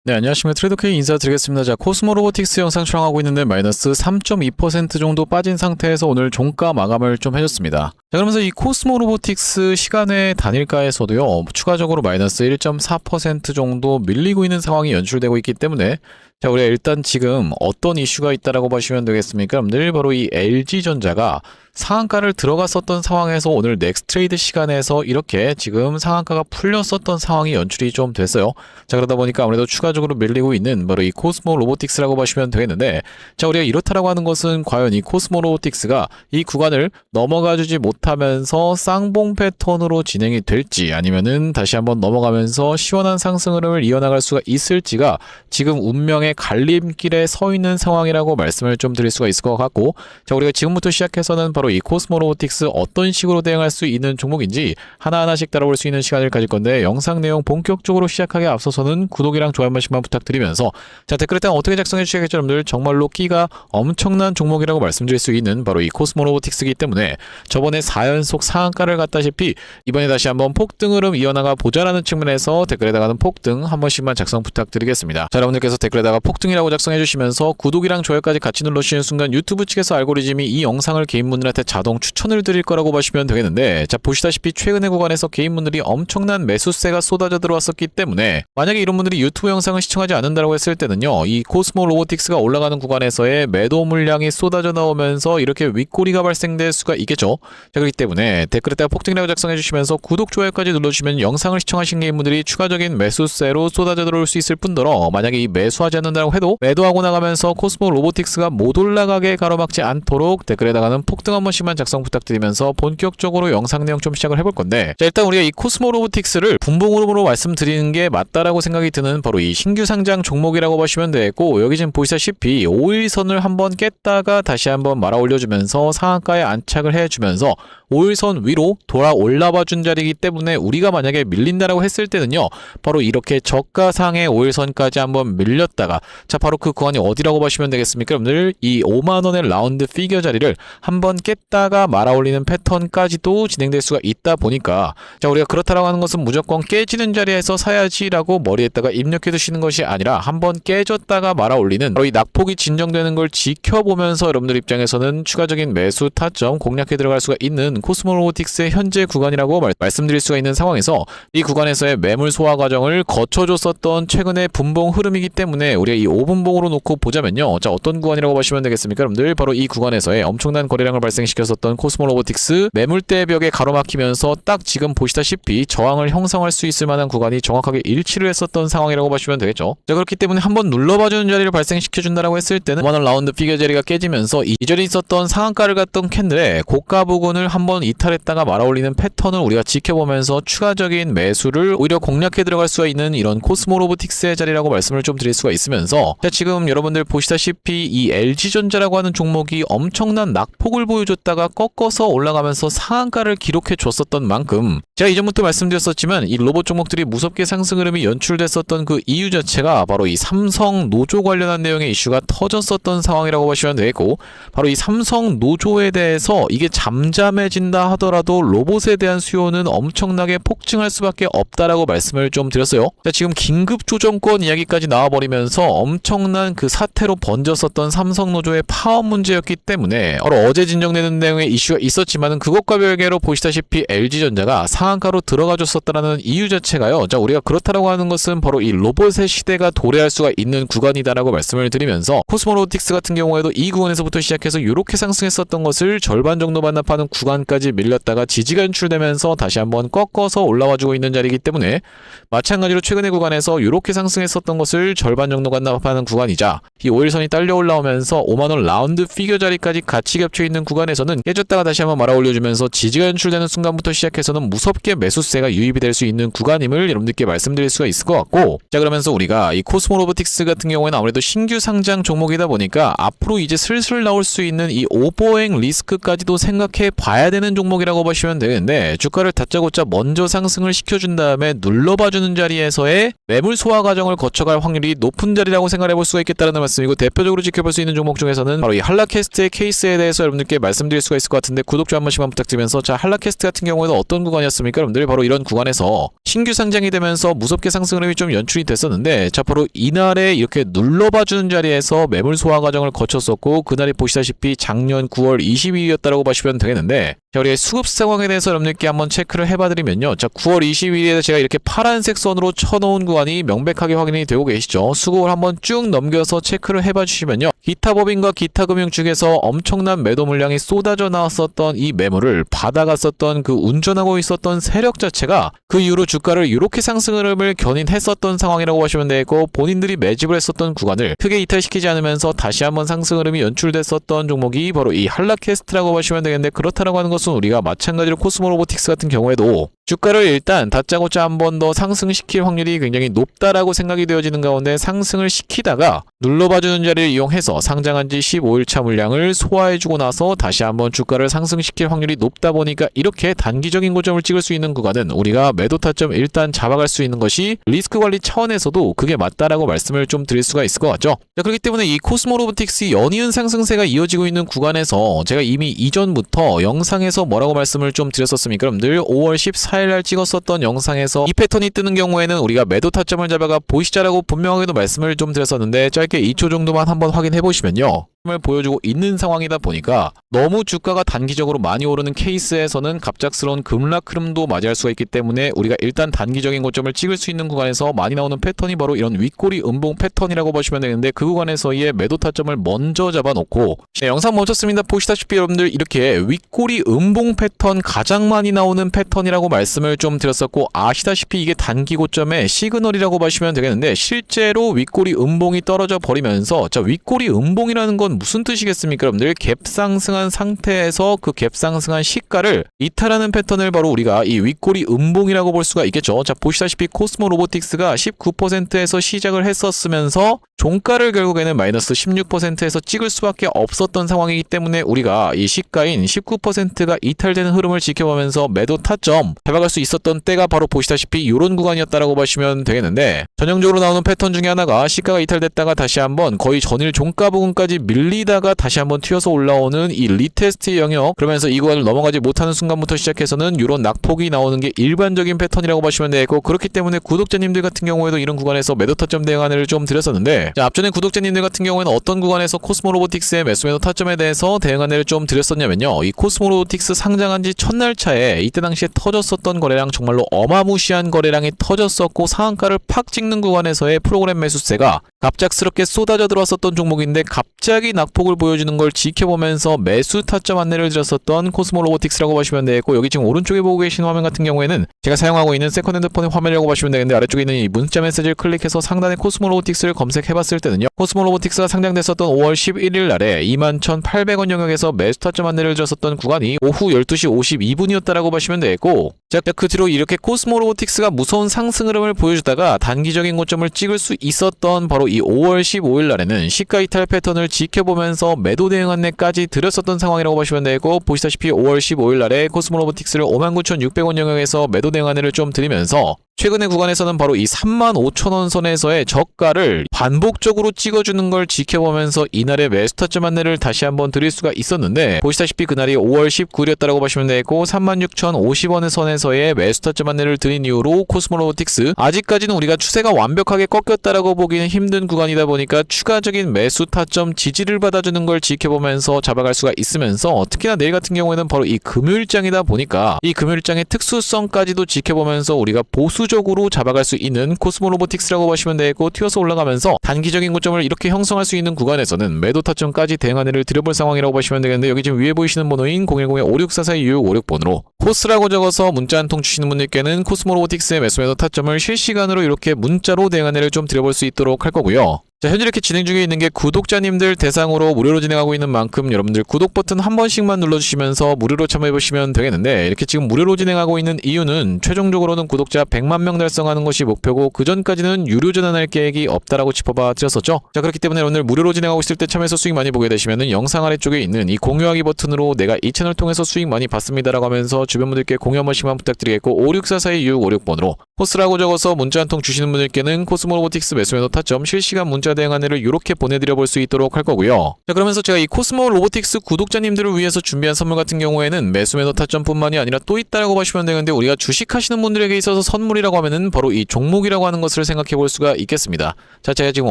네, 안녕하십니까. 트레이더K 인사드리겠습니다. 자, 코스모 로보틱스 영상 촬영하고 있는데 마이너스 3.2% 정도 빠진 상태에서 오늘 종가 마감을 좀 해줬습니다. 자, 그러면서 이 코스모 로보틱스 시간의 단일가에서도요, 추가적으로 마이너스 1.4% 정도 밀리고 있는 상황이 연출되고 있기 때문에 자, 우리가 일단 지금 어떤 이슈가 있다라고 보시면 되겠습니까? 여러분들 바로 이 LG전자가 상한가를 들어갔었던 상황에서 오늘 넥스트레이드 시간에서 이렇게 지금 상한가가 풀렸었던 상황이 연출이 좀 됐어요. 자, 그러다 보니까 아무래도 추가적으로 밀리고 있는 바로 이 코스모 로보틱스라고 보시면 되겠는데, 자, 우리가 이렇다라고 하는 것은 과연 이 코스모 로보틱스가 이 구간을 넘어가 주지 못하면서 쌍봉 패턴으로 진행이 될지, 아니면은 다시 한번 넘어가면서 시원한 상승 흐름을 이어나갈 수가 있을지가 지금 운명의 갈림길에 서 있는 상황이라고 말씀을 좀 드릴 수가 있을 것 같고, 자, 우리가 지금부터 시작해서는 바로 이 코스모 로보틱스 어떤 식으로 대응할 수 있는 종목인지 하나하나씩 따라볼 수 있는 시간을 가질 건데, 영상 내용 본격적으로 시작하기 앞서서는 구독이랑 좋아요 한 번씩만 부탁드리면서, 자, 댓글에 따라 어떻게 작성해 주시겠죠 여러분들. 정말로 끼가 엄청난 종목이라고 말씀드릴 수 있는 바로 이 코스모 로보틱스이기 때문에 저번에 4연속 상한가를 갔다시피 이번에 다시 한번 폭등 흐름 이어나가 보자라는 측면에서 댓글에다가는 폭등 한 번씩만 작성 부탁드리겠습니다. 자, 여러분들께서 댓글에다가 폭등이라고 작성해 주시면서 구독이랑 좋아요까지 같이 눌러주시는 순간 유튜브 측에서 알고리즘이 이 영상을 개인분들한테 자동 추천을 드릴 거라고 보시면 되겠는데, 자, 보시다시피 최근의 구간에서 개인분들이 엄청난 매수세가 쏟아져 들어왔었기 때문에 만약에 이런 분들이 유튜브 영상을 시청하지 않는다고 했을 때는요, 이 코스모 로보틱스가 올라가는 구간에서의 매도 물량이 쏟아져 나오면서 이렇게 윗꼬리가 발생될 수가 있겠죠. 자, 그렇기 때문에 댓글에다가 폭등이라고 작성해 주시면서 구독, 좋아요까지 눌러주시면 영상을 시청하신 개인분들이 추가적인 매수세로 쏟아져 들어올 수 있을 뿐더러, 만약에 이 매수하지 않는다고 해도 매도하고 나가면서 코스모 로보틱스가 못 올라가게 가로막지 않도록 댓글에다가는 폭등 한 번씩만 작성 부탁드리면서 본격적으로 영상 내용 좀 시작을 해볼 건데, 자, 일단 우리가 이 코스모 로보틱스를 분봉 흐름으로 말씀드리는 게 맞다라고 생각이 드는 바로 이 신규 상장 종목이라고 보시면 되겠고, 여기 지금 보시다시피 5일선을 한번 깼다가 다시 한번 말아 올려주면서 상한가에 안착을 해주면서 5일선 위로 돌아 올라와 준 자리이기 때문에 우리가 만약에 밀린다라고 했을 때는요, 바로 이렇게 저가상의 5일선까지 한번 밀렸다가, 자, 바로 그 구간이 어디라고 보시면 되겠습니까? 여러분들 이 5만원의 라운드 피겨 자리를 한번 깼다가 말아 올리는 패턴까지도 진행될 수가 있다 보니까, 자, 우리가 그렇다라고 하는 것은 무조건 깨지는 자리에서 사야지라고 머리에다가 입력해 두시는 것이 아니라 한번 깨졌다가 말아 올리는 바로 이 낙폭이 진정되는 걸 지켜보면서 여러분들 입장에서는 추가적인 매수 타점 공략해 들어갈 수가 있는 코스모 로보틱스의 현재 구간이라고 말씀드릴 수가 있는 상황에서, 이 구간에서의 매물 소화 과정을 거쳐줬었던 최근의 분봉 흐름이기 때문에 우리가 이 5분봉으로 놓고 보자면요, 자, 어떤 구간이라고 보시면 되겠습니까? 여러분들 바로 이 구간에서의 엄청난 거래량을 발생시켰었던 코스모 로보틱스 매물대 벽에 가로막히면서 딱 지금 보시다시피 저항을 형성할 수 있을 만한 구간이 정확하게 일치를 했었던 상황이라고 보시면 되겠죠. 자, 그렇기 때문에 한번 눌러봐주는 자리를 발생시켜준다라고 했을 때는 5만원 라운드 피겨 자리가 깨지면서 이전에 있었던 상한가를 갔던 캔들의 고가 부근을 한번 이탈했다가 말아 올리는 패턴을 우리가 지켜보면서 추가적인 매수를 오히려 공략해 들어갈 수가 있는 이런 코스모 로보틱스의 자리라고 말씀을 좀 드릴 수가 있으면서, 자, 지금 여러분들 보시다시피 이 LG전자라고 하는 종목이 엄청난 낙폭을 보여줬다가 꺾어서 올라가면서 상한가를 기록해 줬었던 만큼, 제가 이전부터 말씀드렸었지만 이 로봇 종목들이 무섭게 상승 흐름이 연출됐었던 그 이유 자체가 바로 이 삼성 노조 관련한 내용의 이슈가 터졌었던 상황이라고 보시면 되겠고, 바로 이 삼성 노조에 대해서 이게 잠잠해진다 하더라도 로봇에 대한 수요는 엄청나게 폭증할 수밖에 없다라고 말씀을 좀 드렸어요. 자, 지금 긴급 조정권 이야기까지 나와버리면서 엄청난 그 사태로 번졌었던 삼성 노조의 파업 문제였기 때문에 바로 어제 진정되는 내용의 이슈가 있었지만은 그것과 별개로 보시다시피 LG전자가 상한가로 들어가줬었다라는 이유 자체가요, 자, 우리가 그렇다라고 하는 것은 바로 이 로봇의 시대가 도래할 수가 있는 구간이다라고 말씀을 드리면서, 코스모 로보틱스 같은 경우에도 이 구간에서부터 시작해서 이렇게 상승했었던 것을 절반 정도 반납하는 구간까지 밀렸다가 지지가 연출되면서 다시 한번 꺾어서 올라와주고 있는 자리이기 때문에, 마찬가지로 최근의 구간에서 이렇게 상승했었던 것을 절반 정도 반납하는 구간이자 이 5일선이 딸려 올라오면서 5만원 라운드 피겨 자리까지 같이 겹쳐 있는 구간에서는 깨졌다가 다시 한번 말아 올려주면서 지지가 연출되는 순간부터 시작해서는 무섭게 매수세가 유입이 될 수 있는 구간임을 여러분들께 말씀드릴 수가 있을 것 같고, 자, 그러면서 우리가 이 코스모 로보틱스 같은 경우에는 아무래도 신규 상장 종목이다 보니까 앞으로 이제 슬슬 나올 수 있는 이 오버행 리스크까지도 생각해 봐야 되는 종목이라고 보시면 되는데 주가를 다짜고짜 먼저 상승을 시켜준 다음에 눌러봐주는 자리에서의 매물 소화 과정을 거쳐갈 확률이 높은 자리라고 생각해 볼 수가 있겠다는 말씀이고, 대표적으로 지켜볼 수 있는 종목 중에서는 바로 이 한라캐스트의 케이스에 대해서 여러분들께 말씀드릴 수가 있을 것 같은데, 구독 좀 한 번씩만 부탁드리면서, 자, 한라캐스트 같은 경우에는 어떤 구간이었습니까? 여러분들 바로 이런 구간에서 신규 상장이 되면서 무섭게 상승 흐름이 좀 연출이 됐었는데, 자, 바로 이날에 이렇게 눌러봐주는 자리에서 매물 소화 과정을 거쳤었고, 그날이 보시다시피 작년 9월 20일이었다라고 보시면 되겠는데, 자, 우리의 수급 상황에 대해서 여러분들께 한번 체크를 해봐드리면요. 자, 9월 20일에 제가 이렇게 파란색 선으로 쳐놓은 구간이 명백하게 확인이 되고 계시죠. 수급을 한번 쭉 넘겨서 체크를 해봐주시면요. 기타 법인과 기타 금융 측에서 엄청난 매도 물량이 쏟아져 나왔었던 이 매물을 받아갔었던 그 운전하고 있었던 세력 자체가 그 이후로 주가를 이렇게 상승 흐름을 견인했었던 상황이라고 보시면 되고, 본인들이 매집을 했었던 구간을 크게 이탈시키지 않으면서 다시 한번 상승 흐름이 연출됐었던 종목이 바로 이 한라캐스트라고 보시면 되겠는데, 그렇다라고 하는 것은 우리가 마찬가지로 코스모 로보틱스 같은 경우에도 주가를 일단 다짜고짜 한 번 더 상승시킬 확률이 굉장히 높다라고 생각이 되어지는 가운데 상승을 시키다가 눌러봐주는 자리를 이용해서 상장한 지 15일차 물량을 소화해주고 나서 다시 한번 주가를 상승시킬 확률이 높다 보니까 이렇게 단기적인 고점을 찍을 수 있는 구간은 우리가 매도 타점 일단 잡아갈 수 있는 것이 리스크 관리 차원에서도 그게 맞다라고 말씀을 좀 드릴 수가 있을 것 같죠. 자, 그렇기 때문에 이 코스모 로보틱스 연이은 상승세가 이어지고 있는 구간에서 제가 이미 이전부터 영상에서 뭐라고 말씀을 좀 드렸었습니까? 여러분들 5월 14일날 찍었었던 영상에서 이 패턴이 뜨는 경우에는 우리가 매도 타점을 잡아가 보시자라고 분명하게도 말씀을 좀 드렸었는데, 짧게 2초 정도만 한번 확인해 보시면요, 을 보여주고 있는 상황이다 보니까 너무 주가가 단기적으로 많이 오르는 케이스에서는 갑작스러운 급락 흐름도 맞이할 수가 있기 때문에 우리가 일단 단기적인 고점을 찍을 수 있는 구간에서 많이 나오는 패턴이 바로 이런 윗꼬리 음봉 패턴이라고 보시면 되는데, 그 구간에서의 매도 타점을 먼저 잡아놓고, 네, 영상 멈췄습니다. 보시다시피 여러분들 이렇게 윗꼬리 음봉 패턴 가장 많이 나오는 패턴이라고 말씀을 좀 드렸었고, 아시다시피 이게 단기 고점의 시그널이라고 보시면 되겠는데, 실제로 윗꼬리 음봉이 떨어져 버리면서, 자, 윗꼬리 음봉이라는 건 무슨 뜻이겠습니까? 여러분들 갭 상승한 상태에서 그 갭 상승한 시가를 이탈하는 패턴을 바로 우리가 이 윗꼬리 음봉이라고 볼 수가 있겠죠. 자, 보시다시피 코스모 로보틱스가 19%에서 시작을 했었으면서 종가를 결국에는 마이너스 16%에서 찍을 수밖에 없었던 상황이기 때문에 우리가 이 시가인 19%가 이탈되는 흐름을 지켜보면서 매도 타점 잡아갈 수 있었던 때가 바로 보시다시피 이런 구간이었다라고 보시면 되겠는데, 전형적으로 나오는 패턴 중에 하나가 시가가 이탈됐다가 다시 한번 거의 전일 종가 부근까지 밀리다가 다시 한번 튀어서 올라오는 이 리테스트 영역, 그러면서 이 구간을 넘어가지 못하는 순간부터 시작해서는 이런 낙폭이 나오는 게 일반적인 패턴이라고 보시면 되고, 그렇기 때문에 구독자님들 같은 경우에도 이런 구간에서 매도 타점 대응 안내를 좀 드렸었는데, 자, 앞전에 구독자님들 같은 경우에는 어떤 구간에서 코스모 로보틱스의 매수 매도 타점에 대해서 대응 안내를 좀 드렸었냐면요, 이 코스모 로보틱스 상장한 지 첫날 차에 이때 당시에 터졌었던 거래량, 정말로 어마무시한 거래량이 터졌었고 상한가를 팍 찍는 구간에서의 프로그램 매수세가 갑작스럽게 쏟아져 들어왔었던 종목인데, 갑자기 낙폭을 보여주는 걸 지켜보면서 매수 타점 안내를 드렸었던 코스모 로보틱스라고 보시면 되고, 여기 지금 오른쪽에 보고 계신 화면 같은 경우에는 제가 사용하고 있는 세컨 핸드폰의 화면이라고 보시면 되는데, 아래쪽에 있는 이 문자 메시지를 클릭해서 상단에 코스모 로보틱스를 검색해봤을 때는요, 코스모 로보틱스가 상장됐었던 5월 11일 날에 21,800원 영역에서 매수 타점 안내를 드렸었던 구간이 오후 12시 52분이었다라고 보시면 되고, 자, 그 뒤로 이렇게 코스모 로보틱스가 무서운 상승 흐름을 보여주다가 단기적인 고점을 찍을 수 있었던 바로 이 5월 15일 날에는 시가 이탈 패턴을 지켜보면서 매도 대응 안내까지 드렸었던 상황이라고 보시면 되고, 보시다시피 5월 15일 날에 코스모 로보틱스를 59,600원 영역에서 매도 대응 안내를 좀 드리면서 최근의 구간에서는 바로 이 35,000원 선에서의 저가를 반복적으로 찍어주는 걸 지켜보면서 이날의 매수 타점 안내를 다시 한번 드릴 수가 있었는데, 보시다시피 그날이 5월 19일이었다라고 보시면 되고 36,050원의 선에서의 매수 타점 안내를 드린 이후로 코스모 로보틱스 아직까지는 우리가 추세가 완벽하게 꺾였다라고 보기는 힘든 구간이다 보니까 추가적인 매수 타점 지지를 받아주는 걸 지켜보면서 잡아갈 수가 있으면서, 특히나 내일 같은 경우에는 바로 이 금요일장이다 보니까 이 금요일장의 특수성까지도 지켜보면서 우리가 보수적으로 잡아갈 수 있는 코스모 로보틱스라고 보시면 되고, 튀어서 올라가면서 단기적인 고점을 이렇게 형성할 수 있는 구간에서는 매도 타점까지 대응 안내를 드려볼 상황이라고 보시면 되겠는데, 여기 지금 위에 보이시는 번호인 010-5644-2656번으로 코스라고 적어서 문자 한 통 주시는 분들께는 코스모 로보틱스의 매수 매도 타점을 실시간으로 이렇게 문자로 대응 안내를 좀 드려볼 수 있도록 할 거고요. 자, 현재 이렇게 진행 중에 있는 게 구독자님들 대상으로 무료로 진행하고 있는 만큼 여러분들 구독 버튼 한 번씩만 눌러주시면서 무료로 참여해보시면 되겠는데, 이렇게 지금 무료로 진행하고 있는 이유는 최종적으로는 구독자 100만 명 달성하는 것이 목표고 그 전까지는 유료 전환할 계획이 없다라고 짚어봐 드렸었죠. 자, 그렇기 때문에 오늘 무료로 진행하고 있을 때 참여해서 수익 많이 보게 되시면은 영상 아래쪽에 있는 이 공유하기 버튼으로 내가 이 채널 통해서 수익 많이 받습니다라고 하면서 주변 분들께 공유 한 번씩만 부탁드리겠고, 56442656번으로 코스라고 적어서 문자 한 통 주시는 분들께는 코스모 로보틱스 매수 매도 타점 실시간 문자 대응 안내를 이렇게 보내드려 볼 수 있도록 할 거고요. 자, 그러면서 제가 이 코스모 로보틱스 구독자님들을 위해서 준비한 선물 같은 경우에는 매수 매도 타점뿐만이 아니라 또 있다라고 보시면 되는데, 우리가 주식하시는 분들에게 있어서 선물이라고 하면은 바로 이 종목이라고 하는 것을 생각해 볼 수가 있겠습니다. 자, 제가 지금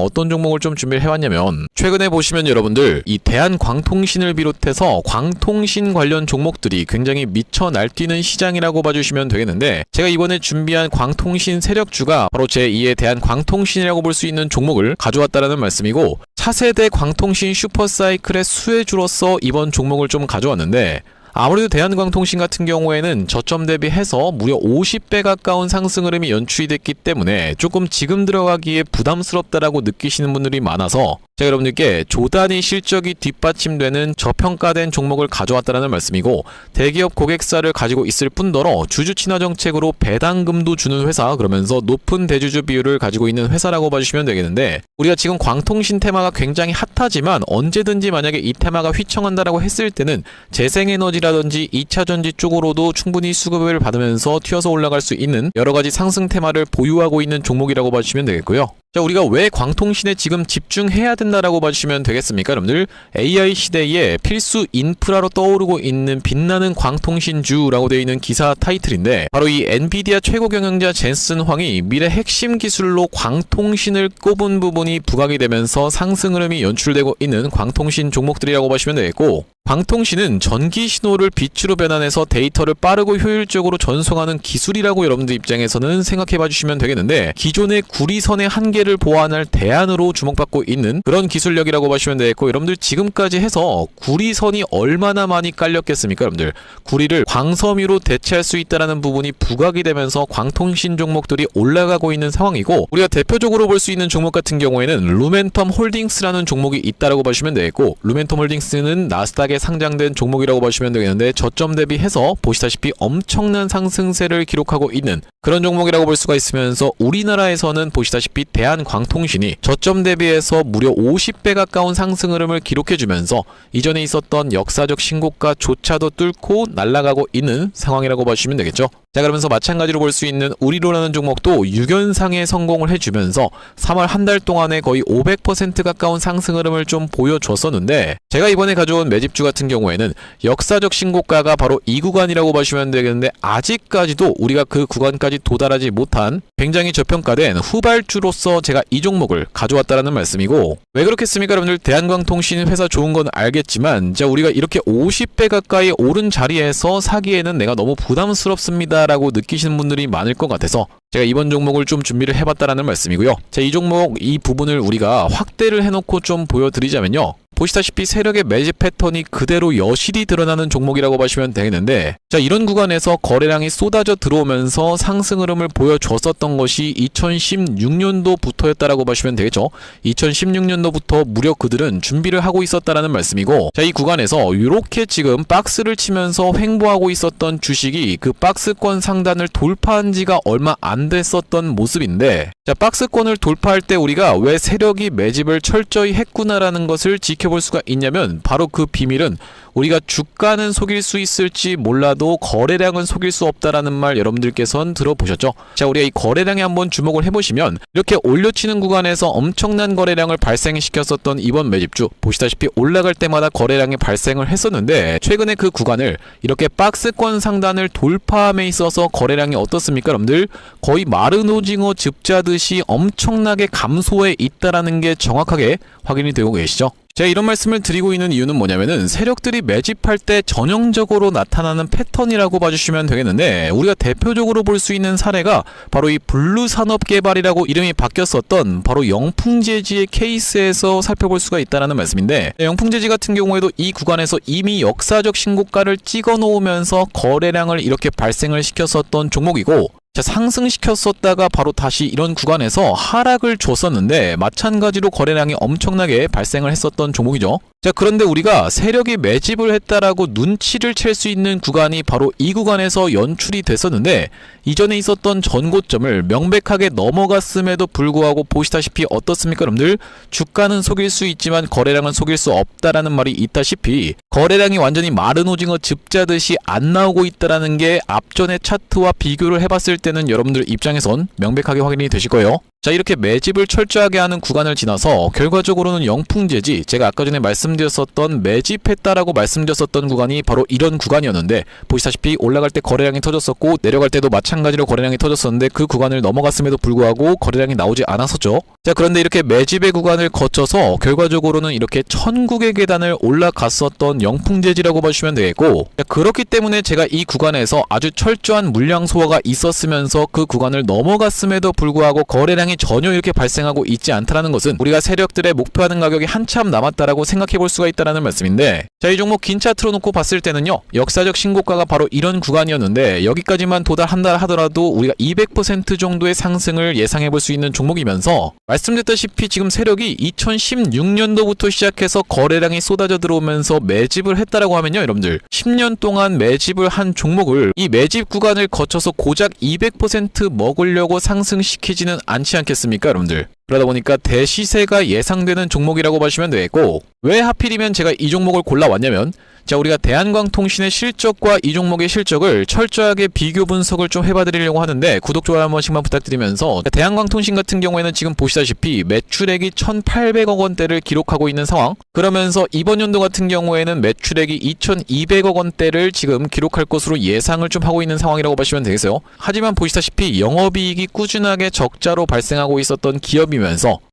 어떤 종목을 좀 준비를 해왔냐면, 최근에 보시면 여러분들 이 대한광통신을 비롯해서 광통신 관련 종목들이 굉장히 미쳐 날뛰는 시장이라고 봐주시면 되겠는데, 제가 이번에 준비한 광통신 세력주가 바로 제2의 대한광통신이라고 볼 수 있는 종목을 가져왔다라는 말씀이고, 차세대 광통신 슈퍼사이클의 수혜주로서 이번 종목을 좀 가져왔는데, 아무래도 대한광통신 같은 경우에는 저점 대비해서 무려 50배 가까운 상승 흐름이 연출이 됐기 때문에 조금 지금 들어가기에 부담스럽다라고 느끼시는 분들이 많아서 제가 여러분들께 조단위 실적이 뒷받침되는 저평가된 종목을 가져왔다는 말씀이고, 대기업 고객사를 가지고 있을 뿐더러 주주 친화 정책으로 배당금도 주는 회사, 그러면서 높은 대주주 비율을 가지고 있는 회사라고 봐주시면 되겠는데, 우리가 지금 광통신 테마가 굉장히 핫하지만 언제든지 만약에 이 테마가 휘청한다라고 했을 때는 재생에너지라든지 2차전지 쪽으로도 충분히 수급을 받으면서 튀어서 올라갈 수 있는 여러가지 상승 테마를 보유하고 있는 종목이라고 봐주시면 되겠고요. 자, 우리가 왜 광통신에 지금 집중해야 된다라고 봐주시면 되겠습니까? 여러분들, AI 시대에 필수 인프라로 떠오르고 있는 빛나는 광통신주라고 되어 있는 기사 타이틀인데, 바로 이 엔비디아 최고 경영자 젠슨 황이 미래 핵심 기술로 광통신을 꼽은 부분이 부각이 되면서 상승 흐름이 연출되고 있는 광통신 종목들이라고 보시면 되겠고, 광통신은 전기 신호를 빛으로 변환해서 데이터를 빠르고 효율적으로 전송하는 기술이라고 여러분들 입장에서는 생각해 봐주시면 되겠는데, 기존의 구리선의 한계를 보완할 대안으로 주목받고 있는 그런 기술력이라고 보시면 되겠고, 여러분들 지금까지 해서 구리선이 얼마나 많이 깔렸겠습니까? 여러분들 구리를 광섬유로 대체할 수 있다는 부분이 부각이 되면서 광통신 종목들이 올라가고 있는 상황이고, 우리가 대표적으로 볼 수 있는 종목 같은 경우에는 루멘텀 홀딩스라는 종목이 있다라고 보시면 되겠고, 루멘텀 홀딩스는 나스닥에 상장된 종목이라고 보시면 되겠는데, 저점 대비해서 보시다시피 엄청난 상승세를 기록하고 있는 그런 종목이라고 볼 수가 있으면서, 우리나라에서는 보시다시피 대한광통신이 저점 대비해서 무려 50배 가까운 상승 흐름을 기록해주면서 이전에 있었던 역사적 신고가조차도 뚫고 날아가고 있는 상황이라고 보시면 되겠죠. 자, 그러면서 마찬가지로 볼 수 있는 우리로라는 종목도 6연상에 성공을 해주면서 3월 한 달 동안에 거의 500% 가까운 상승 흐름을 좀 보여줬었는데, 제가 이번에 가져온 매집주 같은 경우에는 역사적 신고가가 바로 이 구간이라고 보시면 되겠는데, 아직까지도 우리가 그 구간까지 도달하지 못한 굉장히 저평가된 후발주로서 제가 이 종목을 가져왔다는 말씀이고, 왜 그렇겠습니까? 여러분들, 대한광통신 회사 좋은 건 알겠지만, 자, 우리가 이렇게 50배 가까이 오른 자리에서 사기에는 내가 너무 부담스럽습니다 라고 느끼시는 분들이 많을 것 같아서 제가 이번 종목을 좀 준비를 해봤다라는 말씀이고요. 자, 이 종목 이 부분을 우리가 확대를 해놓고 좀 보여드리자면요, 보시다시피 세력의 매집 패턴이 그대로 여실히 드러나는 종목이라고 보시면 되겠는데, 자, 이런 구간에서 거래량이 쏟아져 들어오면서 상승 흐름을 보여줬었던 것이 2016년도부터였다라고 보시면 되겠죠. 2016년도부터 무려 그들은 준비를 하고 있었다라는 말씀이고, 자, 이 구간에서 이렇게 지금 박스를 치면서 횡보하고 있었던 주식이 그 박스권 상단을 돌파한 지가 얼마 안 됐었던 모습인데, 자, 박스권을 돌파할 때 우리가 왜 세력이 매집을 철저히 했구나라는 것을 지켜볼 수가 있냐면, 바로 그 비밀은 우리가 주가는 속일 수 있을지 몰라도 거래량은 속일 수 없다라는 말 여러분들께서는 들어보셨죠? 자, 우리가 이 거래량에 한번 주목을 해보시면, 이렇게 올려치는 구간에서 엄청난 거래량을 발생시켰었던 이번 매집주, 보시다시피 올라갈 때마다 거래량이 발생을 했었는데, 최근에 그 구간을 이렇게 박스권 상단을 돌파함에 있어서 거래량이 어떻습니까? 여러분들, 거의 마른 오징어 즙자듯이 엄청나게 감소해 있다라는 게 정확하게 확인이 되고 계시죠? 제가 이런 말씀을 드리고 있는 이유는 뭐냐면은, 세력들이 매집할 때 전형적으로 나타나는 패턴이라고 봐주시면 되겠는데, 우리가 대표적으로 볼 수 있는 사례가 바로 이 블루산업개발이라고 이름이 바뀌었었던 바로 영풍재지의 케이스에서 살펴볼 수가 있다는 말씀인데, 영풍재지 같은 경우에도 이 구간에서 이미 역사적 신고가를 찍어 놓으면서 거래량을 이렇게 발생을 시켰었던 종목이고, 자, 상승시켰었다가 바로 다시 이런 구간에서 하락을 줬었는데 마찬가지로 거래량이 엄청나게 발생을 했었던 종목이죠. 자, 그런데 우리가 세력이 매집을 했다라고 눈치를 챌 수 있는 구간이 바로 이 구간에서 연출이 됐었는데 이전에 있었던 전고점을 명백하게 넘어갔음에도 불구하고 보시다시피 어떻습니까 여러분들? 주가는 속일 수 있지만 거래량은 속일 수 없다라는 말이 있다시피 거래량이 완전히 마른 오징어 즙자듯이 안 나오고 있다라는 게 앞전의 차트와 비교를 해봤을 때는 여러분들 입장에선 명백하게 확인이 되실 거예요. 자, 이렇게 매집을 철저하게 하는 구간을 지나서 결과적으로는 영풍재지, 제가 아까 전에 말씀드렸었던 매집했다라고 말씀드렸었던 구간이 바로 이런 구간이었는데 보시다시피 올라갈 때 거래량이 터졌었고 내려갈 때도 마찬가지로 거래량이 터졌었는데 그 구간을 넘어갔음에도 불구하고 거래량이 나오지 않았었죠. 자, 그런데 이렇게 매집의 구간을 거쳐서 결과적으로는 이렇게 천국의 계단을 올라갔었던 영풍재지라고 봐주시면 되겠고, 자, 그렇기 때문에 제가 이 구간에서 아주 철저한 물량 소화가 있었으면서 그 구간을 넘어갔음에도 불구하고 거래량이 전혀 이렇게 발생하고 있지 않다는 것은 우리가 세력들의 목표하는 가격이 한참 남았다라고 생각해 볼 수가 있다는 말씀인데, 자, 이 종목 긴 차트로 놓고 봤을 때는요 역사적 신고가가 바로 이런 구간이었는데 여기까지만 도달한다 하더라도 우리가 200% 정도의 상승을 예상해 볼 수 있는 종목이면서 말씀드렸다시피 지금 세력이 2016년도부터 시작해서 거래량이 쏟아져 들어오면서 매집을 했다라고 하면요 여러분들 10년 동안 매집을 한 종목을 이 매집 구간을 거쳐서 고작 200% 먹으려고 상승시키지는 않지 않겠습니까 여러분들? 그러다 보니까 대시세가 예상되는 종목이라고 보시면 되겠고, 왜 하필이면 제가 이 종목을 골라왔냐면, 자, 우리가 대한광통신의 실적과 이 종목의 실적을 철저하게 비교 분석을 좀 해봐드리려고 하는데 구독, 좋아요 한 번씩만 부탁드리면서, 대한광통신 같은 경우에는 지금 보시다시피 매출액이 1,800억 원대를 기록하고 있는 상황, 그러면서 이번 연도 같은 경우에는 매출액이 2,200억 원대를 지금 기록할 것으로 예상을 좀 하고 있는 상황이라고 보시면 되겠어요. 하지만 보시다시피 영업이익이 꾸준하게 적자로 발생하고 있었던 기업이면서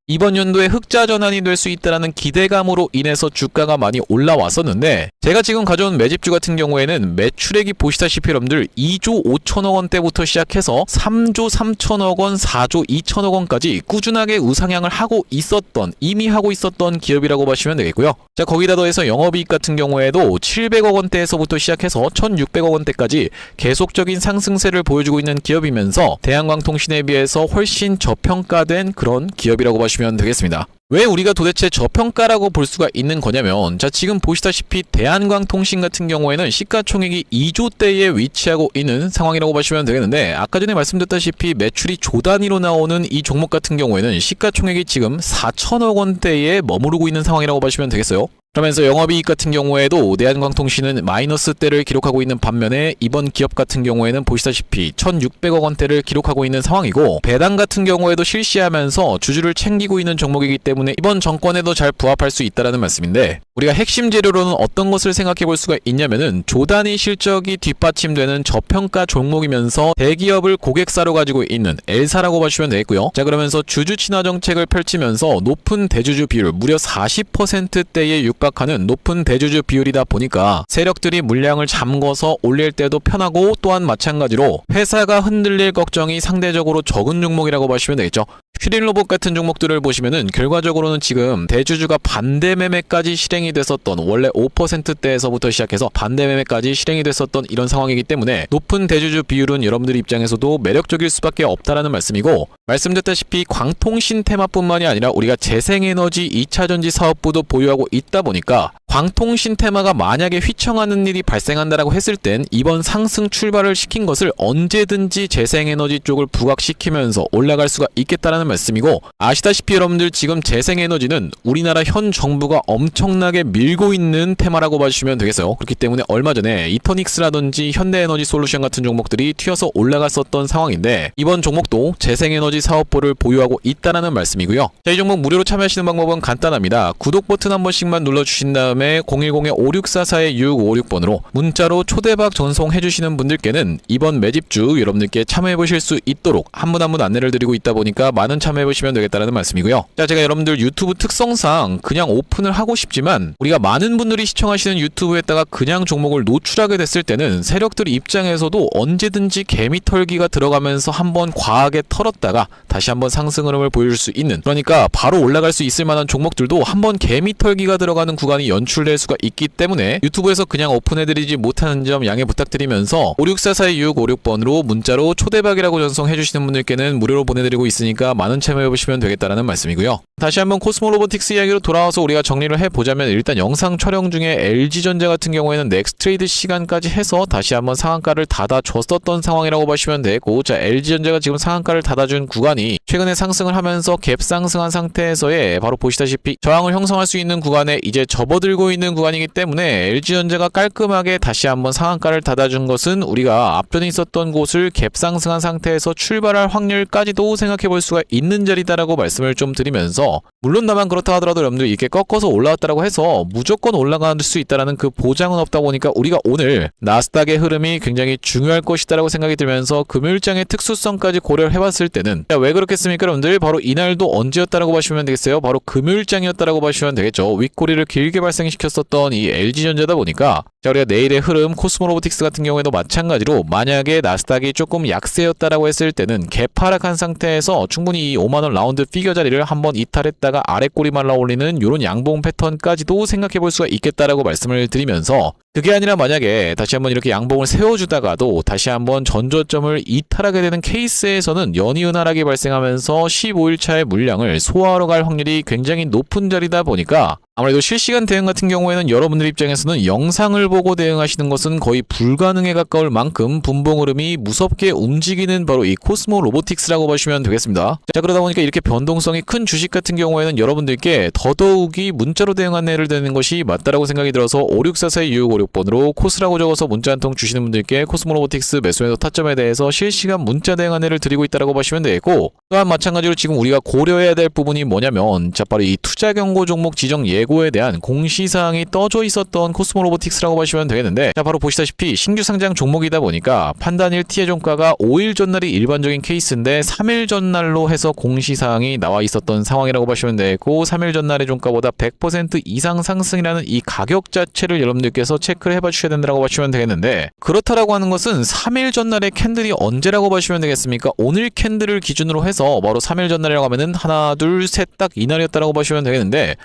이번 연도에 흑자 전환이 될 수 있다는 기대감으로 인해서 주가가 많이 올라왔었는데, 제가 지금 가져온 매집주 같은 경우에는 매출액이 보시다시피 여러분들 2조 5천억 원대부터 시작해서 3조 3천억 원, 4조 2천억 원까지 꾸준하게 우상향을 하고 있었던, 이미 하고 있었던 기업이라고 보시면 되겠고요. 자, 거기다 더해서 영업이익 같은 경우에도 700억 원대에서부터 시작해서 1,600억 원대까지 계속적인 상승세를 보여주고 있는 기업이면서 대한광통신에 비해서 훨씬 저평가된 그런 기업이라고 보시면 되겠습니다. 왜 우리가 도대체 저평가라고 볼 수가 있는 거냐면, 자, 지금 보시다시피 대한광통신 같은 경우에는 시가총액이 2조대에 위치하고 있는 상황이라고 보시면 되겠는데, 아까 전에 말씀드렸다시피 매출이 조 단위로 나오는 이 종목 같은 경우에는 시가총액이 지금 4천억 원대에 머무르고 있는 상황이라고 보시면 되겠어요. 그러면서 영업이익 같은 경우에도 대한광통신은 마이너스대를 기록하고 있는 반면에 이번 기업 같은 경우에는 보시다시피 1,600억 원대를 기록하고 있는 상황이고, 배당 같은 경우에도 실시하면서 주주를 챙기고 있는 종목이기 때문에 이번 정권에도 잘 부합할 수 있다는 말씀인데, 우리가 핵심 재료로는 어떤 것을 생각해 볼 수가 있냐면은 조단위 실적이 뒷받침되는 저평가 종목이면서 대기업을 고객사로 가지고 있는 L사라고 보시면 되겠고요. 자, 그러면서 주주 친화 정책을 펼치면서 높은 대주주 비율, 무려 40%대에 육박하는 높은 대주주 비율이다 보니까 세력들이 물량을 잠궈서 올릴 때도 편하고, 또한 마찬가지로 회사가 흔들릴 걱정이 상대적으로 적은 종목이라고 보시면 되겠죠. 슈린로봇 같은 종목들을 보시면은 결과적으로는 지금 대주주가 반대 매매까지 실행이 됐었던, 원래 5%대에서부터 시작해서 반대 매매까지 실행이 됐었던 이런 상황이기 때문에 높은 대주주 비율은 여러분들 입장에서도 매력적일 수밖에 없다라는 말씀이고, 말씀드렸다시피 광통신 테마뿐만이 아니라 우리가 재생에너지 2차전지 사업부도 보유하고 있다 보니까 광통신 테마가 만약에 휘청하는 일이 발생한다라고 했을 땐 이번 상승 출발을 시킨 것을 언제든지 재생에너지 쪽을 부각시키면서 올라갈 수가 있겠다라는 말씀이고, 아시다시피 여러분들 지금 재생에너지는 우리나라 현 정부가 엄청나게 밀고 있는 테마라고 봐주시면 되겠어요. 그렇기 때문에 얼마 전에 이터닉스라든지 현대에너지솔루션 같은 종목들이 튀어서 올라갔었던 상황인데, 이번 종목도 재생에너지 사업부를 보유하고 있다라는 말씀이고요. 자, 이 종목 무료로 참여하시는 방법은 간단합니다. 구독 버튼 한 번씩만 눌러주신 다음에 010-5644-6656번으로 문자로 초대박 전송해주시는 분들께는 이번 매집주 여러분들께 참여해보실 수 있도록 한 분 한 분 안내를 드리고 있다 보니까 많은 참여해보시면 되겠다는 말씀이고요. 자, 제가 여러분들 유튜브 특성상 그냥 오픈을 하고 싶지만 우리가 많은 분들이 시청하시는 유튜브에다가 그냥 종목을 노출하게 됐을 때는 세력들 입장에서도 언제든지 개미털기가 들어가면서 한번 과하게 털었다가 다시 한번 상승 흐름을 보여줄 수 있는, 그러니까 바로 올라갈 수 있을 만한 종목들도 한번 개미털기가 들어가는 구간이 연출될 수가 있기 때문에 유튜브에서 그냥 오픈해드리지 못하는 점 양해 부탁드리면서 564425656번으로 문자로 초대박이라고 전송해주시는 분들께는 무료로 보내드리고 있으니까 많은 참여해보시면 되겠다라는 말씀이고요. 다시 한번 코스모 로보틱스 이야기로 돌아와서 우리가 정리를 해보자면 일단 영상 촬영 중에 LG전자 같은 경우에는 넥스트레이드 시간까지 해서 다시 한번 상한가를 닫아줬었던 상황이라고 보시면 되고, 자, LG전자가 지금 상한가를 닫아준 구간이 최근에 상승을 하면서 갭 상승한 상태에서의 바로 보시다시피 저항을 형성할 수 있는 구간에 이제 접어들고 있는 구간이기 때문에 LG전자가 깔끔하게 다시 한번 상한가를 닫아준 것은 우리가 앞전에 있었던 곳을 갭 상승한 상태에서 출발할 확률까지도 생각해 볼 수가 있는 자리다라고 말씀을 좀 드리면서, 물론 다만 그렇다 하더라도 여러분들 이렇게 꺾어서 올라왔다라고 해서 무조건 올라갈 수 있다라는 그 보장은 없다 보니까 우리가 오늘 나스닥의 흐름이 굉장히 중요할 것이다라고 생각이 들면서 금요일장의 특수성까지 고려를 해봤을 때는, 자, 왜 그렇겠습니까 여러분들? 바로 이날도 언제였다라고 보시면 되겠어요? 바로 금요일장이었다라고 보시면 되겠죠. 윗꼬리를 길게 발생시켰었던 이 LG전자다 보니까, 자, 우리가 내일의 흐름 코스모 로보틱스 같은 경우에도 마찬가지로 만약에 나스닥이 조금 약세였다라고 했을 때는 갭 하락한 상태에서 충분히 이 5만원 라운드 피겨 자리를 한번 이탈했다가 아래 꼬리 말라 올리는 이런 양봉 패턴까지도 생각해 볼 수가 있겠다라고 말씀을 드리면서, 그게 아니라 만약에 다시 한번 이렇게 양봉을 세워주다가도 다시 한번 전저점을 이탈하게 되는 케이스에서는 연이은 하락이 발생하면서 15일차의 물량을 소화하러 갈 확률이 굉장히 높은 자리다 보니까 아무래도 실시간 대응 같은 경우에는 여러분들 입장에서는 영상을 보고 대응하시는 것은 거의 불가능에 가까울 만큼 분봉 흐름이 무섭게 움직이는 바로 이 코스모 로보틱스라고 보시면 되겠습니다. 자, 그러다 보니까 이렇게 변동성이 큰 주식 같은 경우에는 여러분들께 더더욱이 문자로 대응 안내를 드리는 것이 맞다라고 생각이 들어서 564425656번으로 코스라고 적어서 문자 한 통 주시는 분들께 코스모 로보틱스 매수매도 타점에 대해서 실시간 문자 대응 안내를 드리고 있다라고 보시면 되겠고, 또한 마찬가지로 지금 우리가 고려해야 될 부분이 뭐냐면, 자, 바로 이 투자 경고 종목 지정 예고에 대한 공시사항이 떠져 있었던 코스모 로보틱스라고 보시면 되겠는데, 자, 바로 보시다시피 신규 상장 종목이다 보니까 판단일 티의 종가가 5일 전날이 일반적인 케이스인데 3일 전날로 해서 공시사항이 나와 있었던 상황이라고 보시면 되고, 3일 전날의 종가보다 100% 이상 상승이라는 이 가격 자체를 여러분들께서 체크를 해봐 주셔야 된다고 보시면 되겠는데, 그렇다라고 하는 것은 3일 전날의 캔들이 언제라고 보시면 되겠습니까? 오늘 캔들을 기준으로 해서 바로 3일 전날이라고 하면은 하나 둘 셋 딱 이날이었다라고 보시면 되겠는데,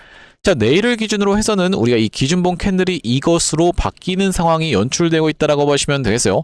자, 내일을 기준으로 해서는 우리가 이 기준봉 캔들이 이것으로 바뀌는 상황이 연출되고 있다라고 보시면 되겠어요.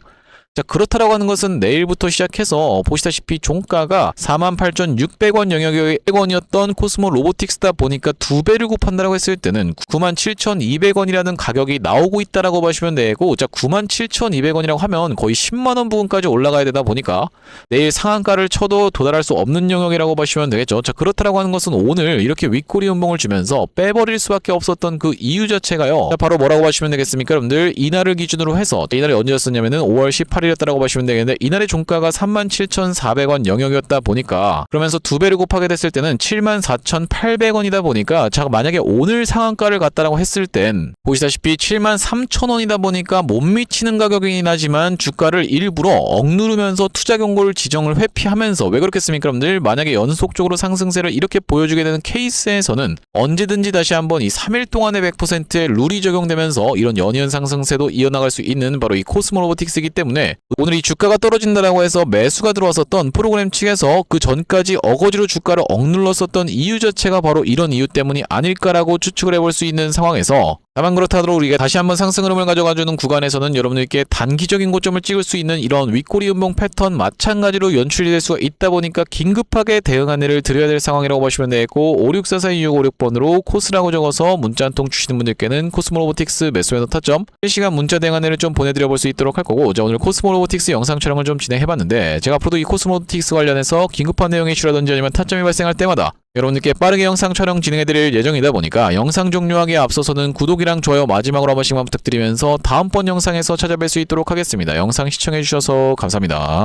자, 그렇다라고 하는 것은 내일부터 시작해서 보시다시피 종가가 48,600원 영역의 100원이었던 코스모 로보틱스다 보니까 2배를 곱한다라고 했을 때는 97,200원이라는 가격이 나오고 있다라고 보시면 되고, 자, 97,200원이라고 하면 거의 10만원 부근까지 올라가야 되다 보니까 내일 상한가를 쳐도 도달할 수 없는 영역이라고 보시면 되겠죠. 자, 그렇다라고 하는 것은 오늘 이렇게 윗꼬리 운봉을 주면서 빼버릴 수밖에 없었던 그 이유 자체가요. 자, 바로 뭐라고 보시면 되겠습니까 여러분들? 이날을 기준으로 해서, 이날이 언제였었냐면은 5월 18일 이었다라고 보시면 되겠는데, 이날의 종가가 37,400원 영역이었다 보니까, 그러면서 2배를 곱하게 됐을 때는 74,800원이다 보니까, 자, 만약에 오늘 상한가를 갔다라고 했을 땐 보시다시피 73,000원이다 보니까 못 미치는 가격이긴 하지만 주가를 일부러 억누르면서 투자 경고를 지정을 회피하면서, 왜 그렇겠습니까 여러분들? 만약에 연속적으로 상승세를 이렇게 보여주게 되는 케이스에서는 언제든지 다시 한번 이 3일 동안의 100%의 룰이 적용되면서 이런 연이은 상승세도 이어나갈 수 있는 바로 이 코스모 로보틱스이기 때문에, 오늘 이 주가가 떨어진다라고 해서 매수가 들어왔었던 프로그램 측에서 그 전까지 어거지로 주가를 억눌렀었던 이유 자체가 바로 이런 이유 때문이 아닐까라고 추측을 해볼 수 있는 상황에서, 다만 그렇다 하더라도 우리가 다시 한번 상승 흐름을 가져가주는 구간에서는 여러분들께 단기적인 고점을 찍을 수 있는 이런 윗꼬리 운봉 패턴 마찬가지로 연출이 될 수가 있다 보니까 긴급하게 대응 안내를 드려야 될 상황이라고 보시면 되고, 5644256번으로 코스라고 적어서 문자 한 통 주시는 분들께는 코스모 로보틱스 매수매도 타점 실시간 문자 대응 안내를 좀 보내드려 볼 수 있도록 할 거고, 자, 오늘 코스모 로보틱스 영상 촬영을 좀 진행해봤는데, 제가 앞으로도 이 코스모 로보틱스 관련해서 긴급한 내용 이슈라든지 아니면 타점이 발생할 때마다 여러분들께 빠르게 영상 촬영 진행해드릴 예정이다 보니까 영상 종료하기에 앞서서는 구독이랑 좋아요 마지막으로 한 번씩만 부탁드리면서 다음번 영상에서 찾아뵐 수 있도록 하겠습니다. 영상 시청해주셔서 감사합니다.